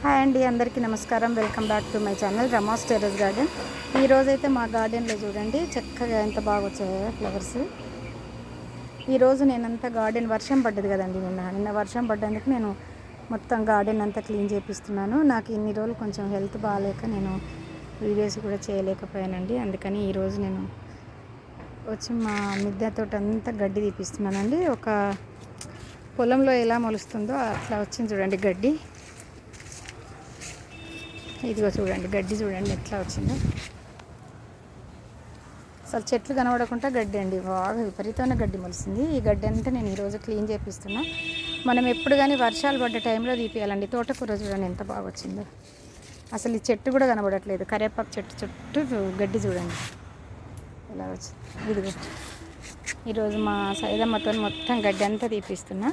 Hi అండి, అందరికీ నమస్కారం. Welcome back to my channel Rama's terrace garden. ఈరోజైతే మా గార్డెన్లో చూడండి చక్కగా ఎంత బాగా వచ్చాయో ఫ్లవర్స్. ఈరోజు నేనంతా గార్డెన్ వర్షం పడ్డది కదండి, నిన్న వర్షం పడ్డందుకు నేను మొత్తం గార్డెన్ అంతా క్లీన్ చేపిస్తున్నాను. నాకు ఇన్ని రోజులు కొంచెం హెల్త్ బాగాలేక నేను వీడియోస్ కూడా చేయలేకపోయానండి. అందుకని ఈరోజు నేను వచ్చి మా మిద్దె తోట అంతా గడ్డి తీపిస్తున్నానండి. ఒక పొలంలో ఎలా మొలుస్తుందో అట్లా వచ్చింది చూడండి గడ్డి. ఇదిగో చూడండి గడ్డి, చూడండి ఎట్లా వచ్చిందో. అసలు చెట్లు కనబడకుండా గడ్డి అండి, బాగా విపరీతమైన గడ్డి మొలిసింది. ఈ గడ్డి అంతా నేను ఈరోజు క్లీన్ చేపిస్తున్నా. మనం ఎప్పుడు కానీ వర్షాలు పడ్డ టైంలో తీపియాలండి. తోటకూర చూడండి ఎంత బాగా వచ్చిందో. అసలు ఈ చెట్టు కూడా కనబడట్లేదు. కరివేపాకు చెట్టు చుట్టూ గడ్డి చూడండి ఎలా వచ్చింది. ఇదిగో ఈరోజు మా సైదమ్మతో మొత్తం గడ్డి అంతా తీపిస్తున్నా.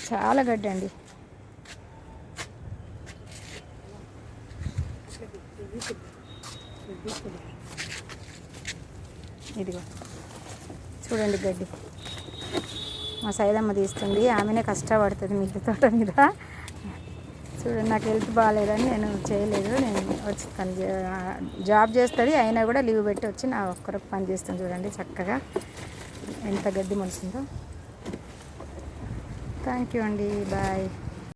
చాలా గడ్డి అండి. ఇదిగో చూడండి గడ్డి మా సైదమ్మ తీస్తుంది. ఆమెనే కష్టపడుతుంది మిద్దె తోట మీద. చూడండి, నాకు హెల్త్ బాగాలేదని నేను చేయలేదు. నేను వచ్చి పని జాబ్ చేస్తుంది, అయినా కూడా లీవ్ పెట్టి వచ్చి నా ఒక్కరికి పని చేస్తాను. చూడండి చక్కగా ఎంత గడ్డి మొలిసిందో. థ్యాంక్ యూ అండి, బాయ్.